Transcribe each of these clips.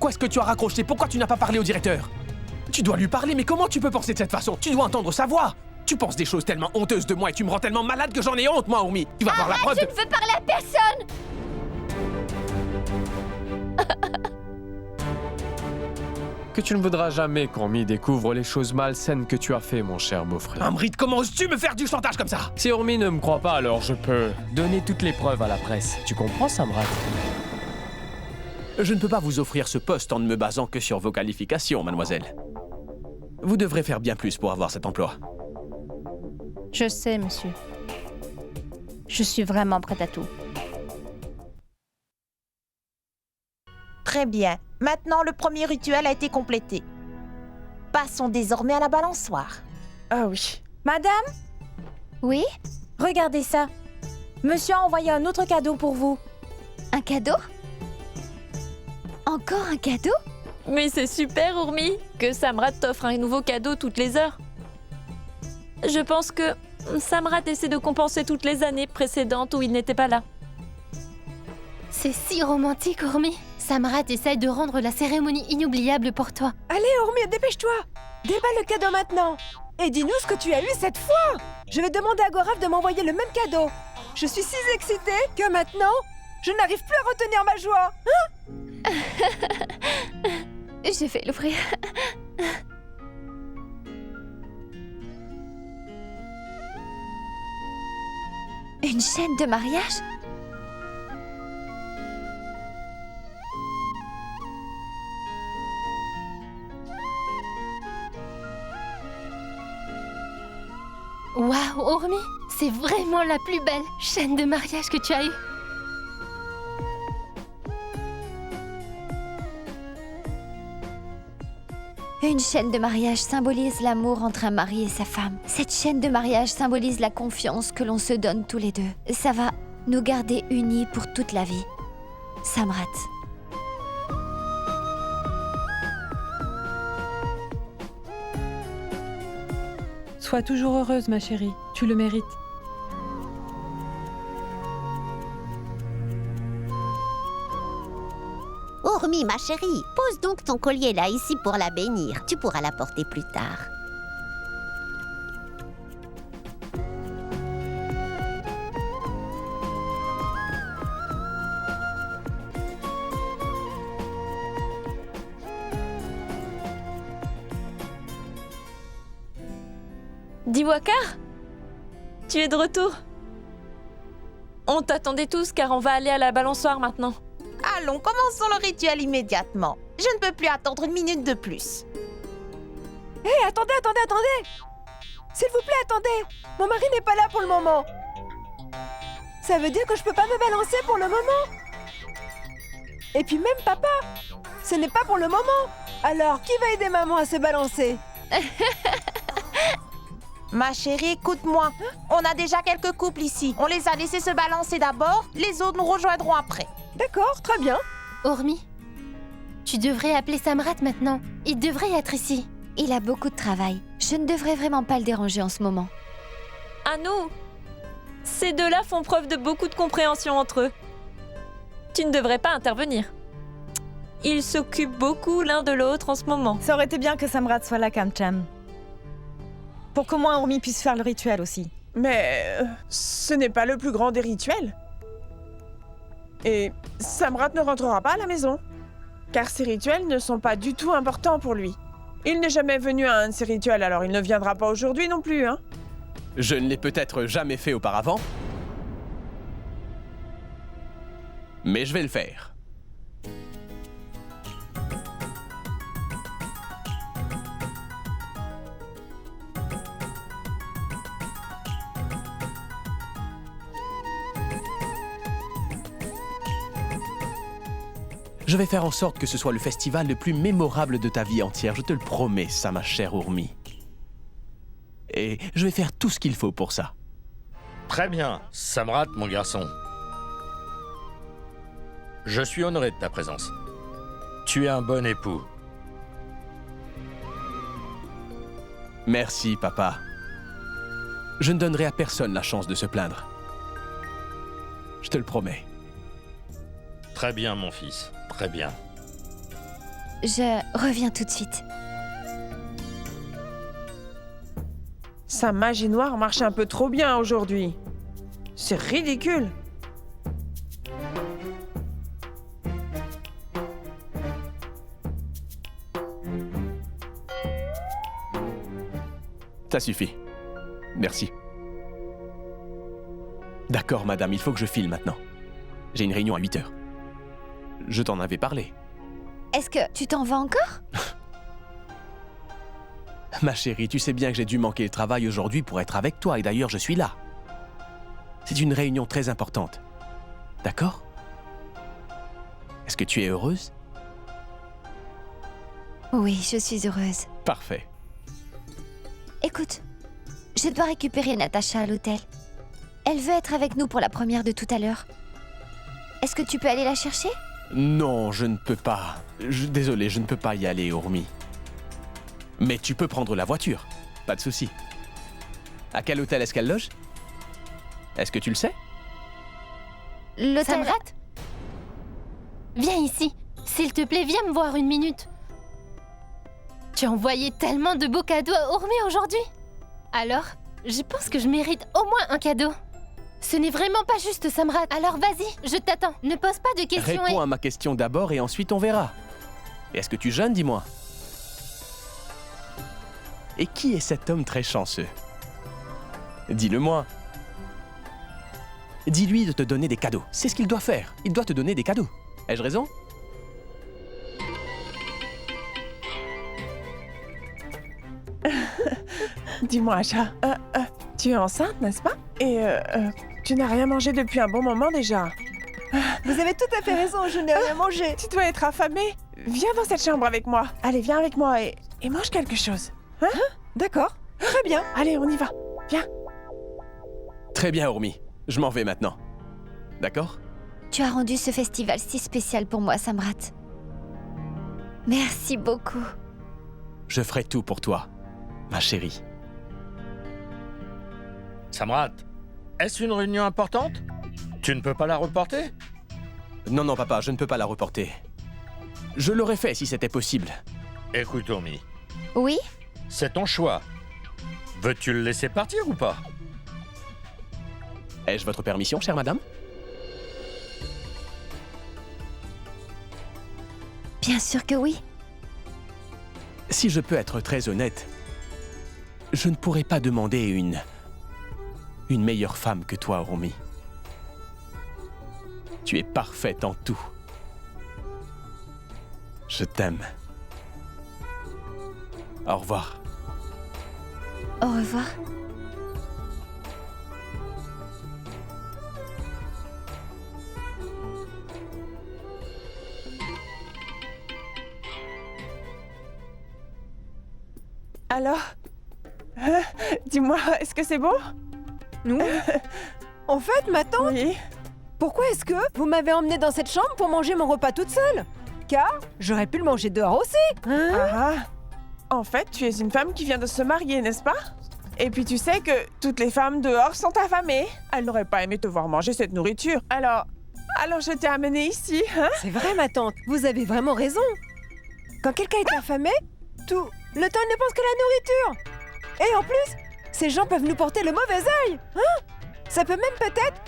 Pourquoi est-ce que tu as raccroché? Pourquoi tu n'as pas parlé au directeur? Tu dois lui parler, mais comment tu peux penser de cette façon? Tu dois entendre sa voix. Tu penses des choses tellement honteuses de moi et tu me rends tellement malade que j'en ai honte, moi, Urmi. Tu vas voir la preuve Je ne veux parler à personne. Que tu ne voudras jamais qu'Urmi découvre les choses malsaines que tu as fait, mon cher beau-frère. Amrit, comment oses-tu me faire du chantage comme ça? Si Urmi ne me croit pas, alors je peux donner toutes les preuves à la presse. Tu comprends, Samrat? Je ne peux pas vous offrir ce poste en ne me basant que sur vos qualifications, mademoiselle. Vous devrez faire bien plus pour avoir cet emploi. Je sais, monsieur. Je suis vraiment prête à tout. Très bien. Maintenant, le premier rituel a été complété. Passons désormais à la balançoire. Ah oui. Madame, Oui? regardez ça. Monsieur a envoyé un autre cadeau pour vous. Un cadeau? Encore un cadeau? Mais c'est super, Urmi, que Samrat t'offre un nouveau cadeau toutes les heures. Je pense que Samrat essaie de compenser toutes les années précédentes où il n'était pas là. C'est si romantique, Urmi. Samrat essaye de rendre la cérémonie inoubliable pour toi. Allez, Urmi, dépêche-toi. Déballe le cadeau maintenant. Et dis-nous ce que tu as eu cette fois. Je vais demander à Gorav de m'envoyer le même cadeau. Je suis si excitée que maintenant, je n'arrive plus à retenir ma joie. Je vais l'ouvrir. Une chaîne de mariage? Waouh, Urmi, c'est vraiment la plus belle chaîne de mariage que tu as eue. Une chaîne de mariage symbolise l'amour entre un mari et sa femme. Cette chaîne de mariage symbolise la confiance que l'on se donne tous les deux. Ça va nous garder unis pour toute la vie. Samrat. Sois toujours heureuse, ma chérie. Tu le mérites. Urmi, ma chérie, pose donc ton collier là, ici pour la bénir. Tu pourras la porter plus tard. Diwakar, tu es de retour. On t'attendait tous car on va aller à la balançoire maintenant. Allons, commençons le rituel immédiatement. Je ne peux plus attendre une minute de plus. Hé, attendez. S'il vous plaît, attendez. Mon mari n'est pas là pour le moment. Ça veut dire que je peux pas me balancer pour le moment. Et puis même papa, ce n'est pas pour le moment. Alors, qui va aider maman à se balancer? Ma chérie, écoute-moi. On a déjà quelques couples ici. On les a laissés se balancer d'abord, les autres nous rejoindront après. D'accord, très bien. Urmi, tu devrais appeler Samrat maintenant. Il devrait être ici. Il a beaucoup de travail. Je ne devrais vraiment pas le déranger en ce moment. Anu, ces deux-là font preuve de beaucoup de compréhension entre eux. Tu ne devrais pas intervenir. Ils s'occupent beaucoup l'un de l'autre en ce moment. Ça aurait été bien que Samrat soit là, Kamcham. Pour qu'au moins Urmi puisse faire le rituel aussi. Mais ce n'est pas le plus grand des rituels. Et Samrat ne rentrera pas à la maison, car ces rituels ne sont pas du tout importants pour lui. Il n'est jamais venu à un de ces rituels, alors il ne viendra pas aujourd'hui non plus, hein. Je ne l'ai peut-être jamais fait auparavant, mais je vais le faire. Je vais faire en sorte que ce soit le festival le plus mémorable de ta vie entière, je te le promets, ça, ma chère Urmi. Et je vais faire tout ce qu'il faut pour ça. Très bien, Samrat, mon garçon. Je suis honoré de ta présence. Tu es un bon époux. Merci, papa. Je ne donnerai à personne la chance de se plaindre. Je te le promets. Très bien, mon fils, très bien. Je reviens tout de suite. Sa magie noire marche un peu trop bien aujourd'hui. C'est ridicule. Ça suffit. Merci. D'accord, madame, il faut que je file maintenant. J'ai une réunion à 8 heures. Je t'en avais parlé. Est-ce que tu t'en vas encore? Ma chérie, tu sais bien que j'ai dû manquer le travail aujourd'hui pour être avec toi, et d'ailleurs, je suis là. C'est une réunion très importante. D'accord? Est-ce que tu es heureuse? Oui, je suis heureuse. Parfait. Écoute, je dois récupérer Natacha à l'hôtel. Elle veut être avec nous pour la première de tout à l'heure. Est-ce que tu peux aller la chercher? Non, je ne peux pas. Désolé, je ne peux pas y aller, Urmi. Mais tu peux prendre la voiture. Pas de souci. À quel hôtel est-ce qu'elle loge? Est-ce que tu le sais? L'hôtel... Samrat? Viens ici. S'il te plaît, viens me voir une minute. Tu as envoyé tellement de beaux cadeaux à Urmi aujourd'hui. Alors, je pense que je mérite au moins un cadeau. Ce n'est vraiment pas juste, Samrat. Alors vas-y, je t'attends. Ne pose pas de questions Réponds à ma question d'abord et ensuite on verra. Est-ce que tu jeûnes, dis-moi? Et qui est cet homme très chanceux? Dis-le-moi. Dis-lui de te donner des cadeaux. C'est ce qu'il doit faire. Il doit te donner des cadeaux. Ai-je raison? Dis-moi, Asha, tu es enceinte, n'est-ce pas? Et tu n'as rien mangé depuis un bon moment déjà. Vous avez tout à fait raison, je n'ai rien mangé. Tu dois être affamée. Viens dans cette chambre avec moi. Allez, viens avec moi et mange quelque chose. Hein? D'accord, très bien. Allez, on y va. Viens. Très bien, Urmi. Je m'en vais maintenant. D'accord? Tu as rendu ce festival si spécial pour moi, Samrat. Merci beaucoup. Je ferai tout pour toi, ma chérie. Samrat, est-ce une réunion importante? Tu ne peux pas la reporter? Non, non, papa, je ne peux pas la reporter. Je l'aurais fait si c'était possible. Écoute, Urmi, Oui? c'est ton choix. Veux-tu le laisser partir ou pas? Ai-je votre permission, chère madame? Bien sûr que oui. Si je peux être très honnête, je ne pourrais pas demander une meilleure femme que toi, Urmi. Tu es parfaite en tout. Je t'aime. Au revoir. Au revoir. Alors, dis-moi, est-ce que c'est bon? Nous? En fait, ma tante, Oui. pourquoi est-ce que vous m'avez emmenée dans cette chambre pour manger mon repas toute seule? Car j'aurais pu le manger dehors aussi. Hein? Ah, en fait, tu es une femme qui vient de se marier, n'est-ce pas? Et puis tu sais que toutes les femmes dehors sont affamées. Elles n'auraient pas aimé te voir manger cette nourriture. Alors je t'ai amenée ici, hein? C'est vrai, ma tante, vous avez vraiment raison. Quand quelqu'un est affamé, tout le temps il ne pense qu'à la nourriture. Et en plus, ces gens peuvent nous porter le mauvais œil. Hein? Ça peut même peut-être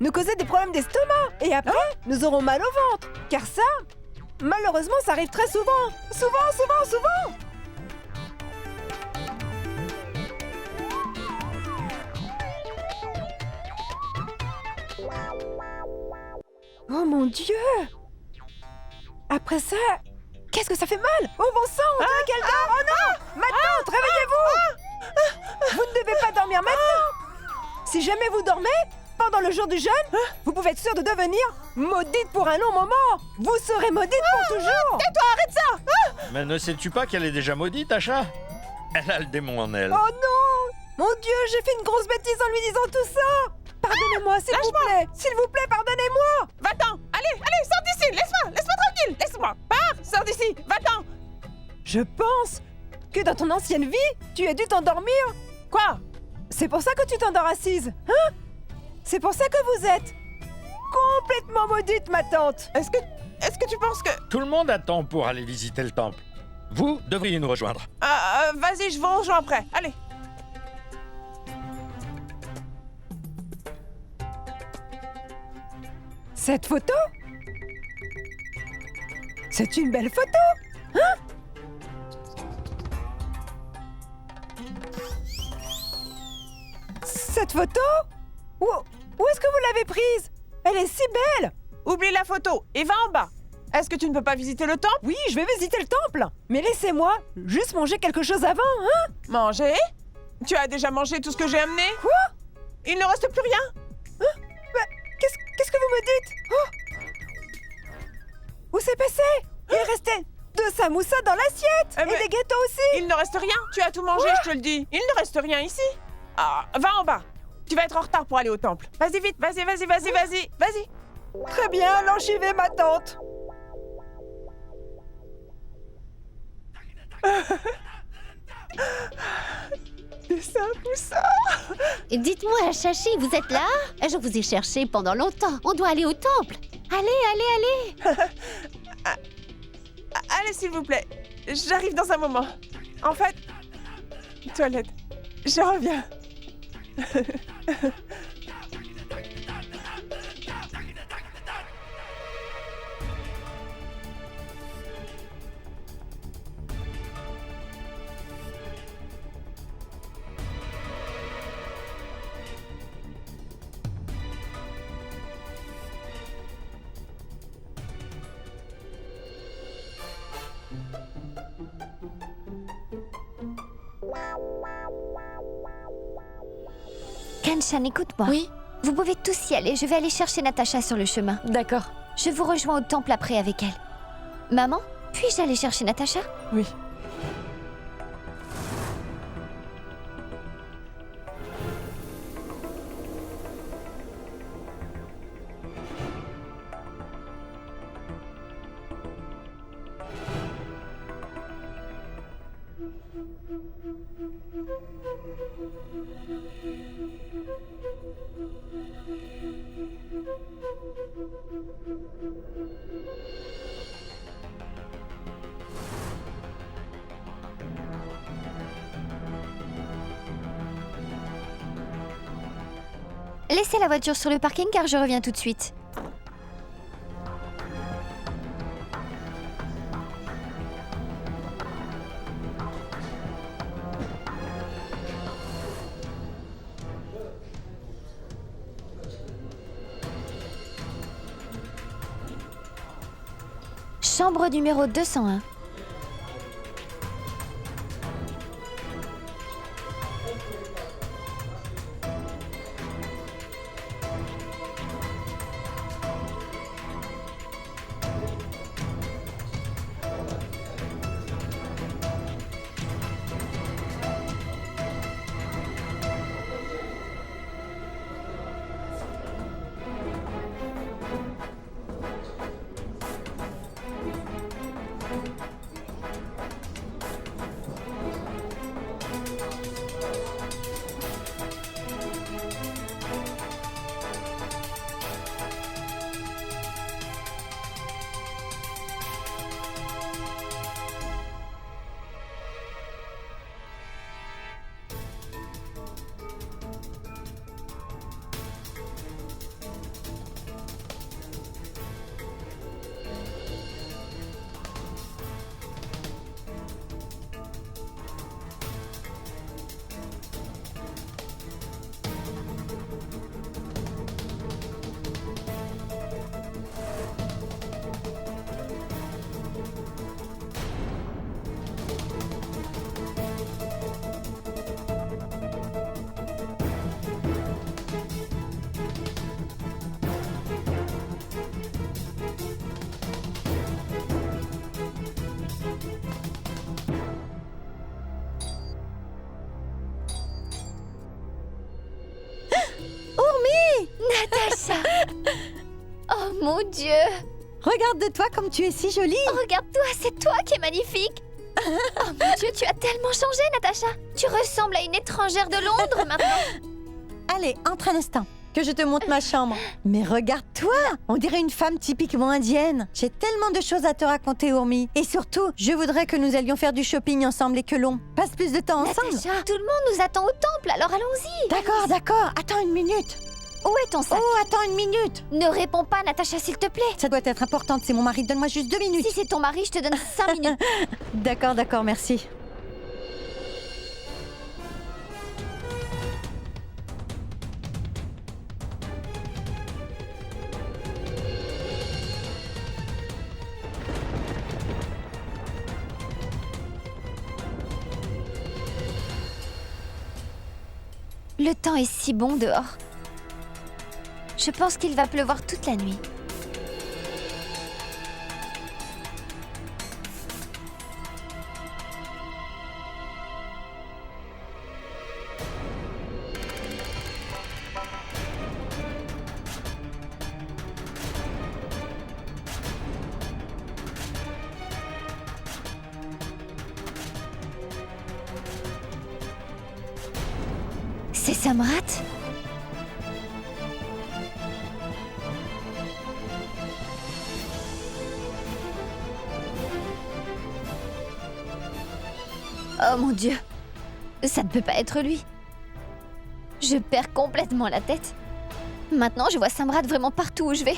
nous causer des problèmes d'estomac. Et après, nous aurons mal au ventre. Car ça, malheureusement, ça arrive très souvent. Souvent. Oh mon Dieu! Après ça, qu'est-ce que ça fait mal? Oh bon sang, on dirait qu'elle dort! Oh non! Ma tante, réveillez-vous! Vous ne devez pas dormir maintenant! Si jamais vous dormez, pendant le jour du jeûne, vous pouvez être sûr de devenir maudite pour un long moment! Vous serez maudite pour toujours! Tais-toi, arrête ça! Mais ne sais-tu pas qu'elle est déjà maudite, Asha? Elle a le démon en elle. Oh non! Mon Dieu, j'ai fait une grosse bêtise en lui disant tout ça! Pardonnez-moi, s'il vous plaît! S'il vous plaît, pardonnez-moi! Va-t'en! Allez, sors d'ici! Laisse-moi tranquille! Laisse-moi! Pars! Sors d'ici! Va-t'en! Je pense que dans ton ancienne vie, tu as dû t'endormir. Quoi? C'est pour ça que tu t'endors assise, hein? C'est pour ça que vous êtes complètement complètement maudite, ma tante. Est-ce que tu penses que... Tout le monde attend pour aller visiter le temple. Vous devriez nous rejoindre. Vas-y, je vous rejoins après. Allez. Cette photo? C'est une belle photo, hein? Cette photo? Où est-ce que vous l'avez prise? Elle est si belle! Oublie la photo et va en bas. Est-ce que tu ne peux pas visiter le temple? Oui, je vais visiter le temple. Mais laissez-moi juste manger quelque chose avant, hein? Manger? Tu as déjà mangé tout ce que j'ai amené? Quoi? Il ne reste plus rien? Hein? Bah, qu'est-ce que vous me dites? Oh! Où c'est passé? Il restait 2 samoussas dans l'assiette! Et des gâteaux aussi! Il ne reste rien. Tu as tout mangé, je te le dis. Il ne reste rien ici. Va en bas. Tu vas être en retard pour aller au temple. Vas-y vite, vas-y. Très bien, alors j'y vais, ma tante. Des samoussas. Dites-moi, Chachi, vous êtes là? Je vous ai cherché pendant longtemps. On doit aller au temple. Allez. Allez, s'il vous plaît. J'arrive dans un moment. En fait, toilette. Je reviens. Kanchan, écoute-moi. Oui? Vous pouvez tous y aller, je vais aller chercher Natacha sur le chemin. D'accord. Je vous rejoins au temple après avec elle. Maman, puis-je aller chercher Natacha? Oui. Laissez la voiture sur le parking car je reviens tout de suite. Chambre numéro 201. Natacha! Oh mon Dieu! Regarde-toi comme tu es si jolie! Regarde-toi, c'est toi qui es magnifique! Oh mon Dieu, tu as tellement changé, Natacha! Tu ressembles à une étrangère de Londres maintenant! Allez, entre un instant. que je te montre ma chambre. Mais regarde-toi, on dirait une femme typiquement indienne. J'ai tellement de choses à te raconter, Urmi. Et surtout, je voudrais que nous allions faire du shopping ensemble et que l'on passe plus de temps ensemble. Natacha, tout le monde nous attend au temple, alors allons-y. D'accord. Attends une minute. Où est ton sac? Oh, attends une minute. Ne réponds pas, Natacha, s'il te plaît. Ça doit être important, c'est mon mari. Donne-moi juste 2 minutes. Si c'est ton mari, je te donne 5 minutes. D'accord, merci. Le temps est si bon dehors. Je pense qu'il va pleuvoir toute la nuit. C'est Samrat? Oh mon Dieu, ça ne peut pas être lui. Je perds complètement la tête. Maintenant, je vois Samrat vraiment partout où je vais.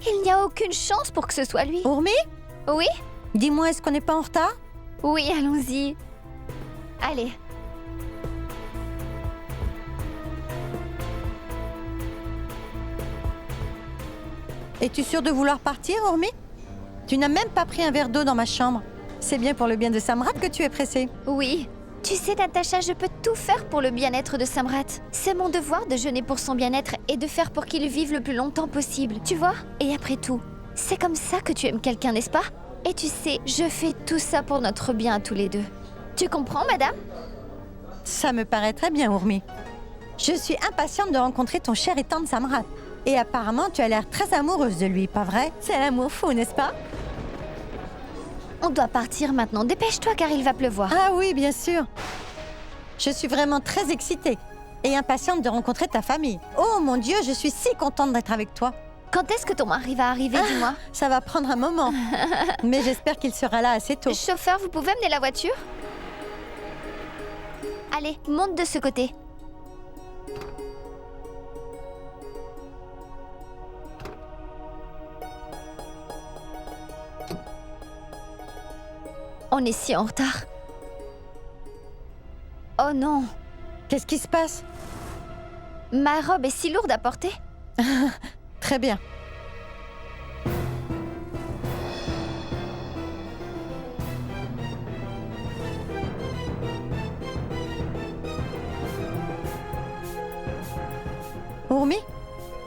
Il n'y a aucune chance pour que ce soit lui. Urmi? Oui? Dis-moi, est-ce qu'on n'est pas en retard? Oui, allons-y. Allez. Es-tu sûre de vouloir partir, Urmi? Tu n'as même pas pris un verre d'eau dans ma chambre. C'est bien pour le bien de Samrat que tu es pressée. Oui. Tu sais, Natacha, je peux tout faire pour le bien-être de Samrat. C'est mon devoir de jeûner pour son bien-être et de faire pour qu'il vive le plus longtemps possible, tu vois? Et après tout, c'est comme ça que tu aimes quelqu'un, n'est-ce pas? Et tu sais, je fais tout ça pour notre bien à tous les deux. Tu comprends, madame? Ça me paraît très bien, Urmi. Je suis impatiente de rencontrer ton cher et tendre Samrat. Et apparemment, tu as l'air très amoureuse de lui, pas vrai? C'est un amour fou, n'est-ce pas? On doit partir maintenant. Dépêche-toi car il va pleuvoir. Ah oui, bien sûr. Je suis vraiment très excitée et impatiente de rencontrer ta famille. Oh mon Dieu, je suis si contente d'être avec toi. Quand est-ce que ton mari va arriver, dis-moi? Ça va prendre un moment, mais j'espère qu'il sera là assez tôt. Chauffeur, vous pouvez amener la voiture? Allez, monte de ce côté. On est si en retard. Oh non. Qu'est-ce qui se passe? Ma robe est si lourde à porter. Très bien. Urmi,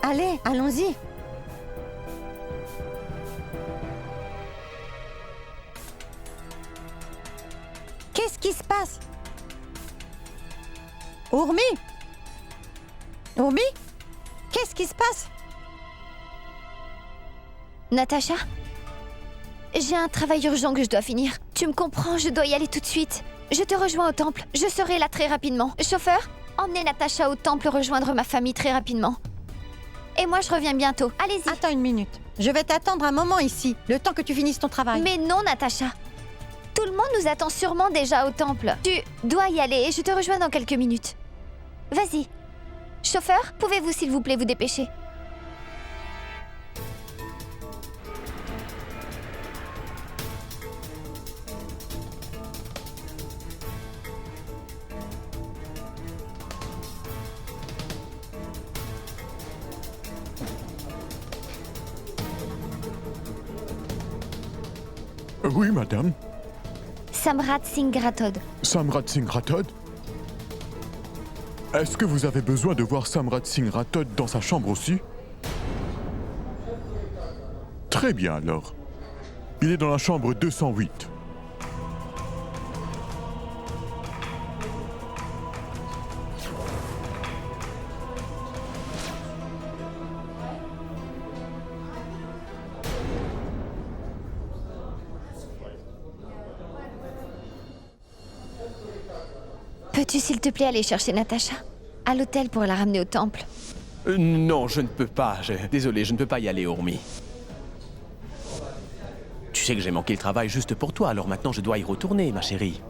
allez, allons-y. Qu'est-ce qui se passe? Urmi? Urmi? Qu'est-ce qui se passe? Natacha? J'ai un travail urgent que je dois finir. Tu me comprends, je dois y aller tout de suite. Je te rejoins au temple. Je serai là très rapidement. Chauffeur, emmenez Natacha au temple rejoindre ma famille très rapidement. Et moi, je reviens bientôt. Allez-y. Attends une minute. Je vais t'attendre un moment ici, le temps que tu finisses ton travail. Mais non, Natacha. Tout le monde nous attend sûrement déjà au temple. Tu dois y aller et je te rejoins dans quelques minutes. Vas-y. Chauffeur, pouvez-vous s'il vous plaît vous dépêcher? Oui, madame. Samrat Singh Rathod. Samrat Singh Rathod? Est-ce que vous avez besoin de voir Samrat Singh Rathod dans sa chambre aussi? Très bien alors. Il est dans la chambre 208. Peux-tu s'il te plaît aller chercher Natacha? à l'hôtel pour la ramener au temple. Non, je ne peux pas. Désolé, je ne peux pas y aller, Urmi. Tu sais que j'ai manqué le travail juste pour toi, alors maintenant je dois y retourner, ma chérie.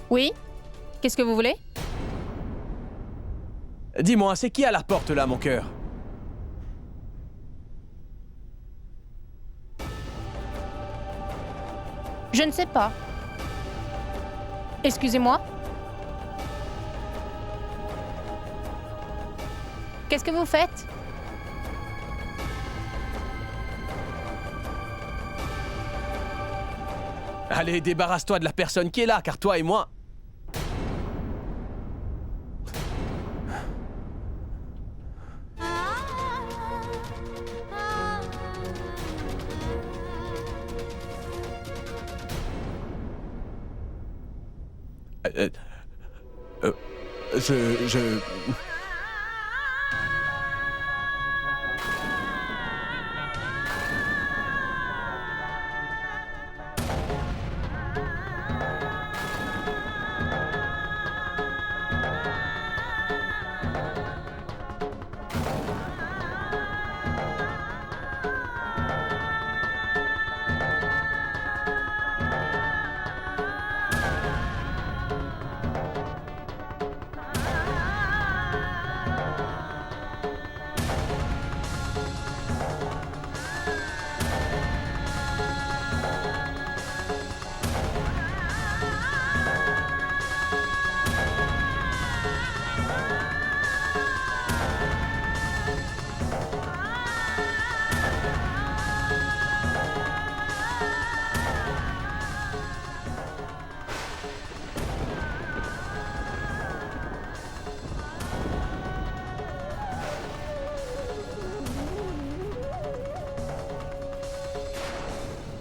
Oui? Qu'est-ce que vous voulez? Dis-moi, c'est qui à la porte là, mon cœur? Je ne sais pas. Excusez-moi? Qu'est-ce que vous faites? Allez, débarrasse-toi de la personne qui est là, car toi et moi... Je...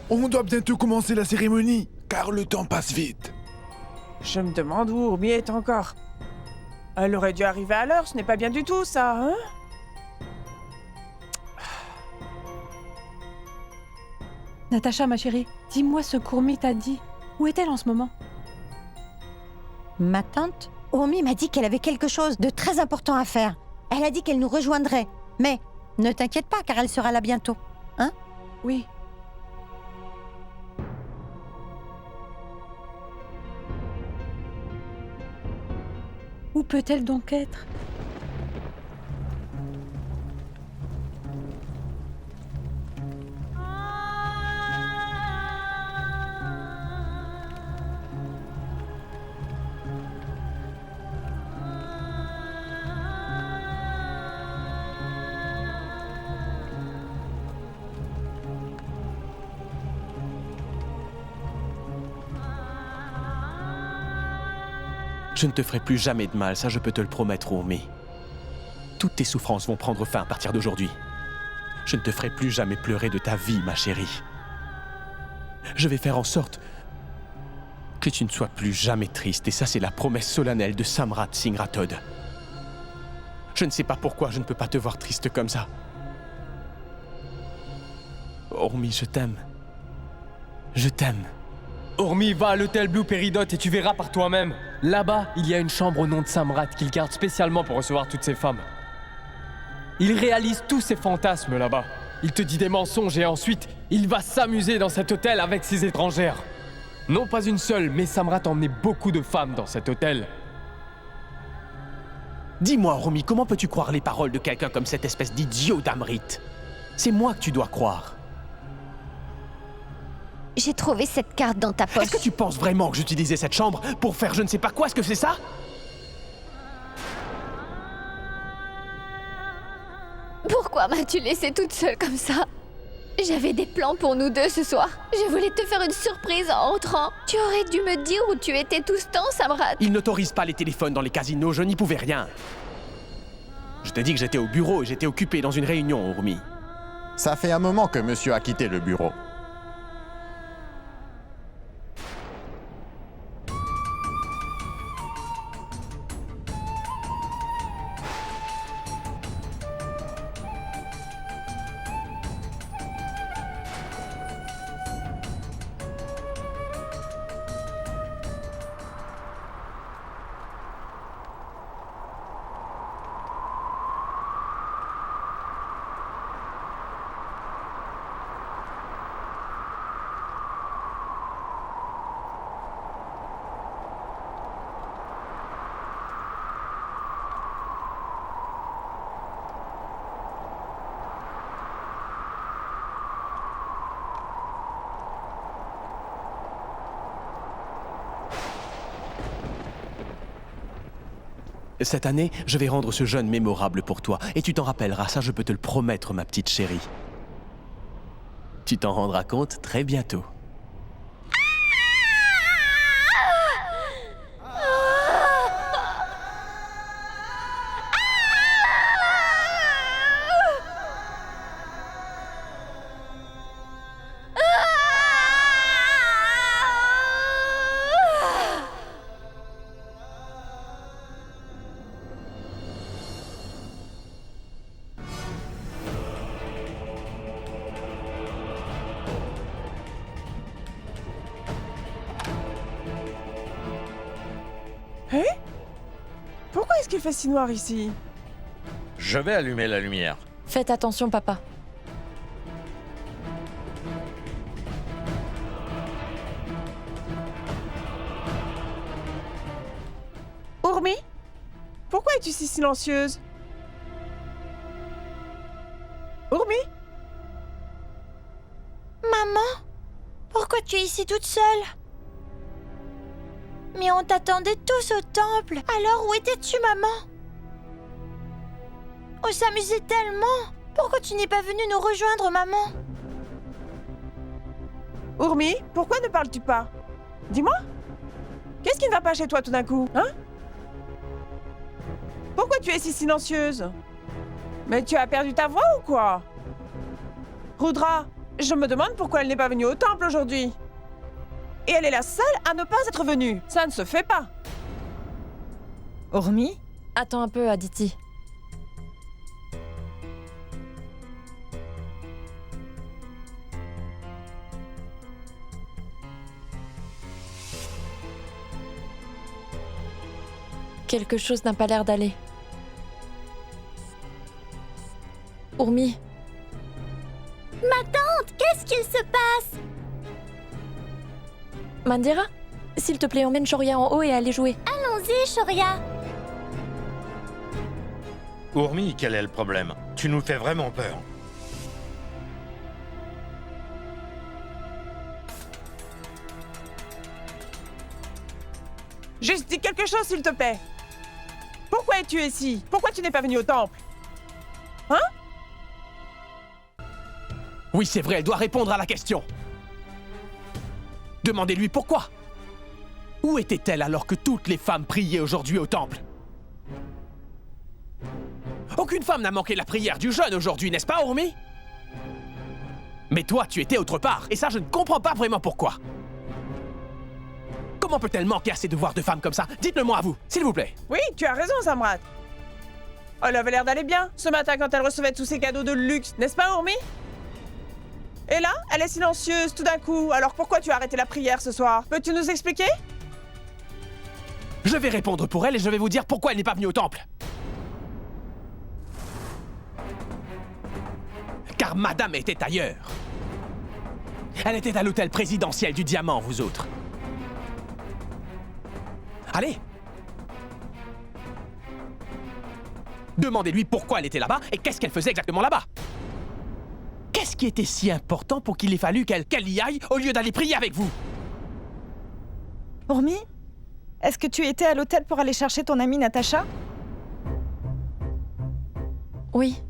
On doit bientôt commencer la cérémonie, car le temps passe vite. Je me demande où Urmi est encore. Elle aurait dû arriver à l'heure, ce n'est pas bien du tout ça, hein? Natacha, ma chérie, dis-moi ce qu'Urmi t'a dit. Où est-elle en ce moment? Ma tante, Urmi m'a dit qu'elle avait quelque chose de très important à faire. Elle a dit qu'elle nous rejoindrait. Mais ne t'inquiète pas, car elle sera là bientôt. Hein? Oui. Où peut-elle donc être? Je ne te ferai plus jamais de mal, ça je peux te le promettre, Urmi. Toutes tes souffrances vont prendre fin à partir d'aujourd'hui. Je ne te ferai plus jamais pleurer de ta vie, ma chérie. Je vais faire en sorte que tu ne sois plus jamais triste, et ça c'est la promesse solennelle de Samrat Singh Rathod. Je ne sais pas pourquoi je ne peux pas te voir triste comme ça. Urmi, je t'aime. Je t'aime. Urmi, va à l'hôtel Blue Peridot et tu verras par toi-même. Là-bas, il y a une chambre au nom de Samrat qu'il garde spécialement pour recevoir toutes ces femmes. Il réalise tous ses fantasmes là-bas. Il te dit des mensonges et ensuite, il va s'amuser dans cet hôtel avec ses étrangères. Non pas une seule, mais Samrat a emmené beaucoup de femmes dans cet hôtel. Dis-moi, Urmi, comment peux-tu croire les paroles de quelqu'un comme cette espèce d'idiot d'Amrit? C'est moi que tu dois croire. J'ai trouvé cette carte dans ta poche. Est-ce que tu penses vraiment que j'utilisais cette chambre pour faire je ne sais pas quoi? Est-ce que c'est ça? Pourquoi m'as-tu laissée toute seule comme ça? J'avais des plans pour nous deux ce soir. Je voulais te faire une surprise en entrant. Tu aurais dû me dire où tu étais tout ce temps, Samrat. Ils n'autorisent pas les téléphones dans les casinos, je n'y pouvais rien. Je t'ai dit que j'étais au bureau et j'étais occupé dans une réunion, Urmi. Ça fait un moment que monsieur a quitté le bureau. Cette année, je vais rendre ce jeûne mémorable pour toi. Et tu t'en rappelleras, ça je peux te le promettre, ma petite chérie. Tu t'en rendras compte très bientôt. Hé? Pourquoi est-ce qu'il fait si noir ici? Je vais allumer la lumière. Faites attention, papa. Urmi? Pourquoi es-tu si silencieuse? Urmi? Maman? Pourquoi tu es ici toute seule? Mais on t'attendait tous au temple. Alors où étais-tu, maman? On s'amusait tellement. Pourquoi tu n'es pas venue nous rejoindre, maman? Urmi, pourquoi ne parles-tu pas? Dis-moi. Qu'est-ce qui ne va pas chez toi tout d'un coup, hein? Pourquoi tu es si silencieuse? Mais tu as perdu ta voix ou quoi? Rudra, je me demande pourquoi elle n'est pas venue au temple aujourd'hui. Et elle est la seule à ne pas être venue. Ça ne se fait pas. Urmi? Attends un peu, Aditi. Quelque chose n'a pas l'air d'aller. Urmi. Ma tante, qu'est-ce qu'il se passe? Mandira, s'il te plaît, emmène Shoria en haut et allez jouer. Allons-y, Shoria. Urmi, quel est le problème? Tu nous fais vraiment peur. Juste dis quelque chose, s'il te plaît. Pourquoi es-tu ici? Pourquoi tu n'es pas venu au temple? Hein? Oui, c'est vrai, elle doit répondre à la question. Demandez-lui pourquoi. Où était-elle alors que toutes les femmes priaient aujourd'hui au temple? Aucune femme n'a manqué la prière du jeûne aujourd'hui, n'est-ce pas, Urmi? Mais toi, tu étais autre part, et ça, je ne comprends pas vraiment pourquoi. Comment peut-elle manquer à ses devoirs de femme comme ça? Dites-le-moi à vous, s'il vous plaît. Oui, tu as raison, Samrat. Elle avait l'air d'aller bien ce matin quand elle recevait tous ces cadeaux de luxe, n'est-ce pas, Urmi? Et là, elle est silencieuse tout d'un coup. Alors pourquoi tu as arrêté la prière ce soir? Peux-tu nous expliquer? Je vais répondre pour elle et je vais vous dire pourquoi elle n'est pas venue au temple. Car madame était ailleurs. Elle était à l'hôtel présidentiel du Diamant, vous autres. Allez! Demandez-lui pourquoi elle était là-bas et qu'est-ce qu'elle faisait exactement là-bas. Qu'est-ce qui était si important pour qu'il ait fallu qu'elle y aille au lieu d'aller prier avec vous? Urmi, est-ce que tu étais à l'hôtel pour aller chercher ton amie Natacha? Oui.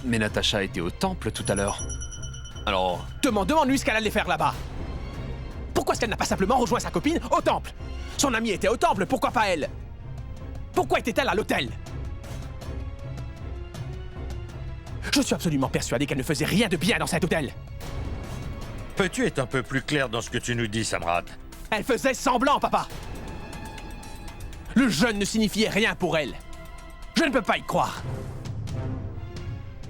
Mais Natacha était au temple tout à l'heure. Alors... Demande-lui ce qu'elle allait faire là-bas. Pourquoi est-ce qu'elle n'a pas simplement rejoint sa copine au temple? Son amie était au temple, pourquoi pas elle? Pourquoi était-elle à l'hôtel? Je suis absolument persuadé qu'elle ne faisait rien de bien dans cet hôtel. Peux-tu être un peu plus clair dans ce que tu nous dis, Samrat? Elle faisait semblant, papa. Le jeûne ne signifiait rien pour elle. Je ne peux pas y croire.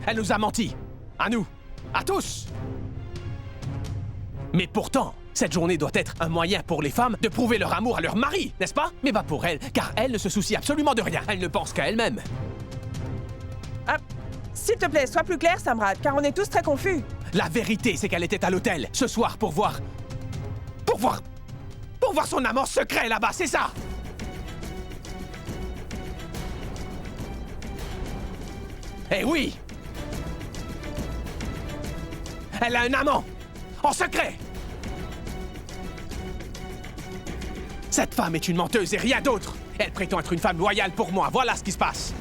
Elle nous a menti. À nous. À tous. Mais pourtant, cette journée doit être un moyen pour les femmes de prouver leur amour à leur mari, n'est-ce pas? Mais pas pour elle, car elle ne se soucie absolument de rien. Elle ne pense qu'à elle-même. Ah, s'il te plaît, sois plus clair, Samrat, car on est tous très confus. La vérité, c'est qu'elle était à l'hôtel ce soir pour voir son amant secret là-bas, c'est ça! Eh oui! Elle a un amant! En secret! Cette femme est une menteuse et rien d'autre! Elle prétend être une femme loyale pour moi, voilà ce qui se passe!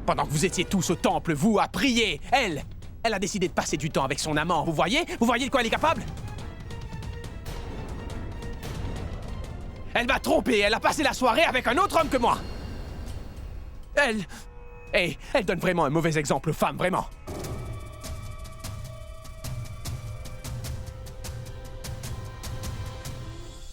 Pendant que vous étiez tous au temple, vous, à prier, elle a décidé de passer du temps avec son amant, vous voyez? Vous voyez de quoi elle est capable? Elle m'a trompé, elle a passé la soirée avec un autre homme que moi! Elle donne vraiment un mauvais exemple aux femmes, vraiment!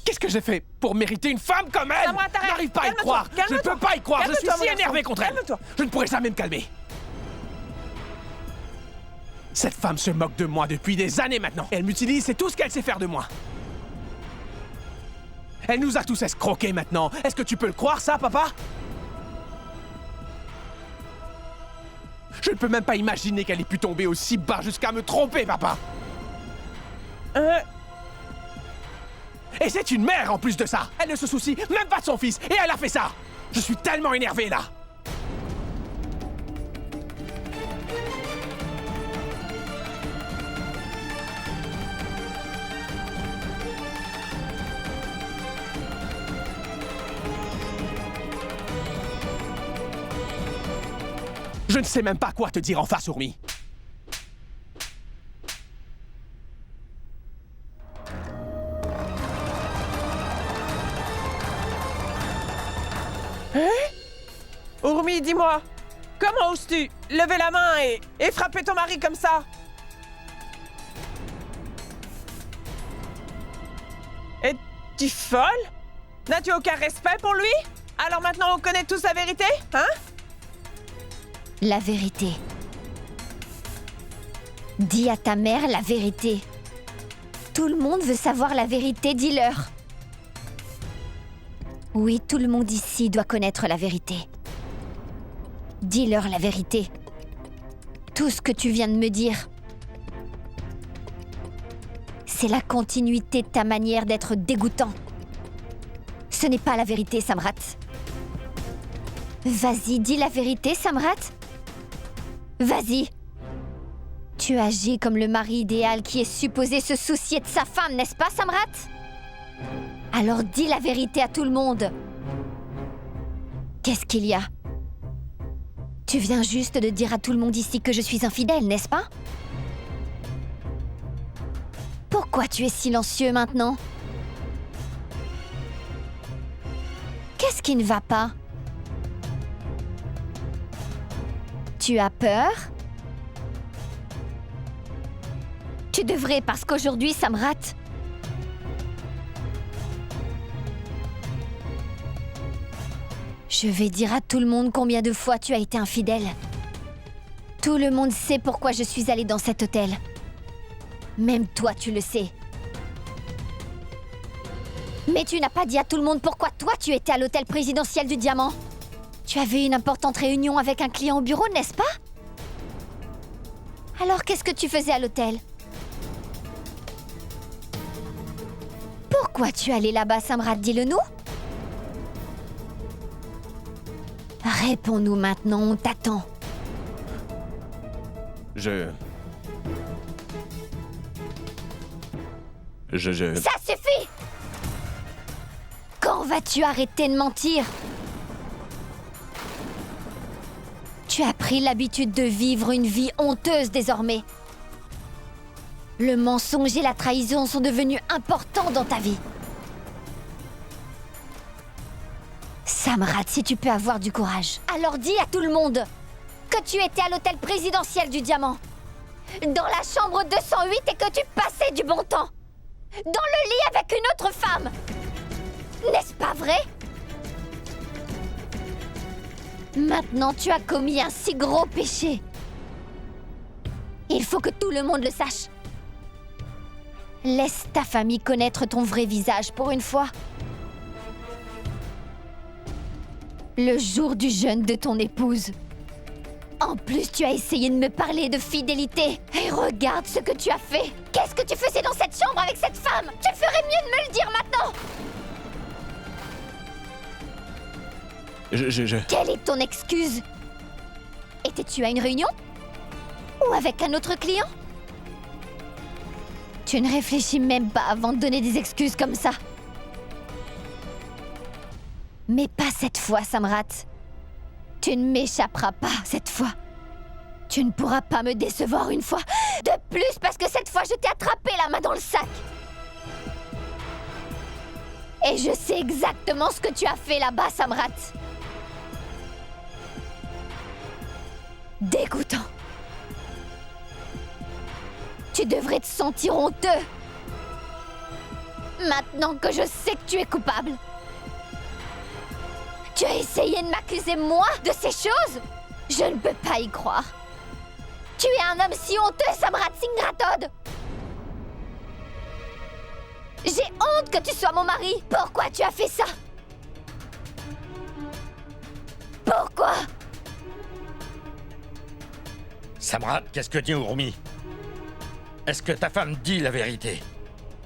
Qu'est-ce que j'ai fait pour mériter une femme comme elle? Je n'arrive pas à y croire! Je ne peux pas y croire! Je suis si énervé contre elle! Je ne pourrai jamais me calmer! Cette femme se moque de moi depuis des années maintenant! Elle m'utilise, c'est tout ce qu'elle sait faire de moi! Elle nous a tous escroqués maintenant! Est-ce que tu peux le croire, ça, papa? Je ne peux même pas imaginer qu'elle ait pu tomber aussi bas jusqu'à me tromper, papa! Et c'est une mère en plus de ça! Elle ne se soucie même pas de son fils, et elle a fait ça! Je suis tellement énervé, là! Je ne sais même pas quoi te dire en face, Urmi. Urmi, dis-moi, comment oses-tu lever la main et frapper ton mari comme ça? Es-tu folle? N'as-tu aucun respect pour lui? Alors maintenant on connaît tous la vérité, hein? La vérité. Dis à ta mère la vérité. Tout le monde veut savoir la vérité, dis-leur. Oui, tout le monde ici doit connaître la vérité. Dis-leur la vérité. Tout ce que tu viens de me dire, c'est la continuité de ta manière d'être dégoûtant. Ce n'est pas la vérité, Samrat. Vas-y, dis la vérité, Samrat. Vas-y. Tu agis comme le mari idéal qui est supposé se soucier de sa femme, n'est-ce pas, Samrat? Alors dis la vérité à tout le monde. Qu'est-ce qu'il y a? Tu viens juste de dire à tout le monde ici que je suis infidèle, n'est-ce pas? Pourquoi tu es silencieux maintenant? Qu'est-ce qui ne va pas? Tu as peur? Tu devrais parce qu'aujourd'hui ça me rate. Je vais dire à tout le monde combien de fois tu as été infidèle. Tout le monde sait pourquoi je suis allée dans cet hôtel. Même toi, tu le sais. Mais tu n'as pas dit à tout le monde pourquoi toi, tu étais à l'hôtel présidentiel du Diamant. Tu avais une importante réunion avec un client au bureau, n'est-ce pas? Alors, qu'est-ce que tu faisais à l'hôtel? Pourquoi tu es allé là-bas, Samrat? Dis-le-nous. Réponds-nous maintenant, on t'attend. Ça suffit! Quand vas-tu arrêter de mentir? Tu as pris l'habitude de vivre une vie honteuse désormais. Le mensonge et la trahison sont devenus importants dans ta vie. Samrat, si tu peux avoir du courage, alors dis à tout le monde que tu étais à l'hôtel présidentiel du Diamant, dans la chambre 208 et que tu passais du bon temps, dans le lit avec une autre femme. N'est-ce pas vrai? Maintenant, tu as commis un si gros péché. Il faut que tout le monde le sache. Laisse ta famille connaître ton vrai visage pour une fois. Le jour du jeûne de ton épouse. En plus, tu as essayé de me parler de fidélité. Et regarde ce que tu as fait. Qu'est-ce que tu faisais dans cette chambre avec cette femme? Tu ferais mieux de me le dire maintenant. Quelle est ton excuse? Étais-tu à une réunion? Ou avec un autre client? Tu ne réfléchis même pas avant de donner des excuses comme ça. Mais pas cette fois, Samrat. Tu ne m'échapperas pas cette fois. Tu ne pourras pas me décevoir une fois. De plus, parce que cette fois, je t'ai attrapé la main dans le sac. Et je sais exactement ce que tu as fait là-bas, Samrat. Dégoûtant. Tu devrais te sentir honteux. Maintenant que je sais que tu es coupable. Tu as essayé de m'accuser, moi, de ces choses? Je ne peux pas y croire. Tu es un homme si honteux, Samrat Singh Rathod. J'ai honte que tu sois mon mari. Pourquoi tu as fait ça? Pourquoi? Samrat, qu'est-ce que dit Urmi? Est-ce que ta femme dit la vérité?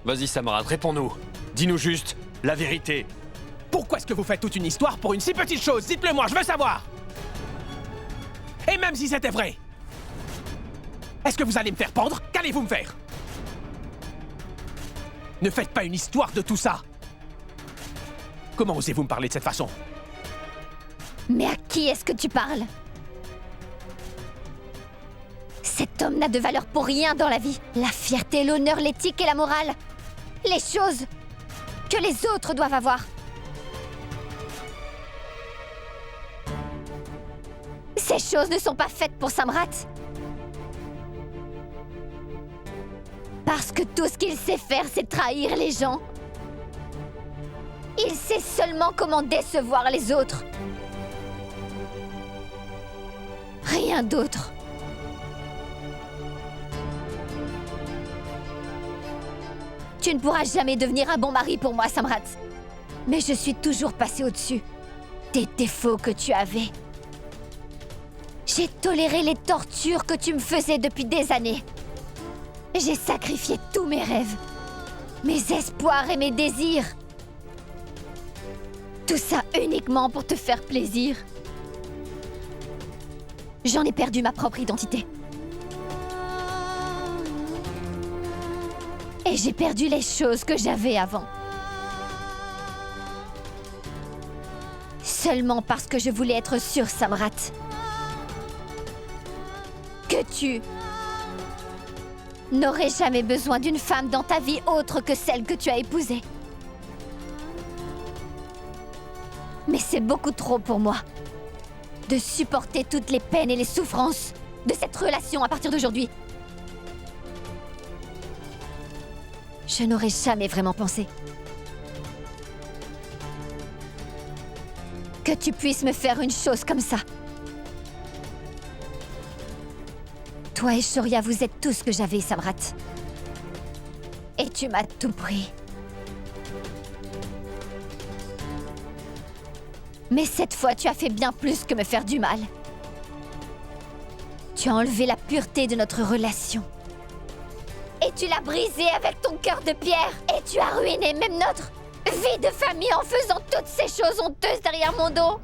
Vas-y, Samrat, réponds-nous. Dis-nous juste la vérité. Pourquoi est-ce que vous faites toute une histoire pour une si petite chose? Dites-le-moi, je veux savoir. Et même si c'était vrai, est-ce que vous allez me faire pendre? Qu'allez-vous me faire? Ne faites pas une histoire de tout ça. Comment osez-vous me parler de cette façon? Mais à qui est-ce que tu parles? Cet homme n'a de valeur pour rien dans la vie. La fierté, l'honneur, l'éthique et la morale. Les choses que les autres doivent avoir. Ces choses ne sont pas faites pour Samrat. Parce que tout ce qu'il sait faire, c'est trahir les gens. Il sait seulement comment décevoir les autres. Rien d'autre. Tu ne pourras jamais devenir un bon mari pour moi, Samrat. Mais je suis toujours passée au-dessus des défauts que tu avais. J'ai toléré les tortures que tu me faisais depuis des années. J'ai sacrifié tous mes rêves, mes espoirs et mes désirs. Tout ça uniquement pour te faire plaisir. J'en ai perdu ma propre identité. Et j'ai perdu les choses que j'avais avant. Seulement parce que je voulais être sûre, Samrat, que tu n'aurais jamais besoin d'une femme dans ta vie autre que celle que tu as épousée. Mais c'est beaucoup trop pour moi de supporter toutes les peines et les souffrances de cette relation à partir d'aujourd'hui. Je n'aurais jamais vraiment pensé que tu puisses me faire une chose comme ça. Toi et Shoria, vous êtes tout ce que j'avais, Samrat. Et tu m'as tout pris. Mais cette fois, tu as fait bien plus que me faire du mal. Tu as enlevé la pureté de notre relation. Et tu l'as brisée avec ton cœur de pierre. Et tu as ruiné même notre vie de famille en faisant toutes ces choses honteuses derrière mon dos.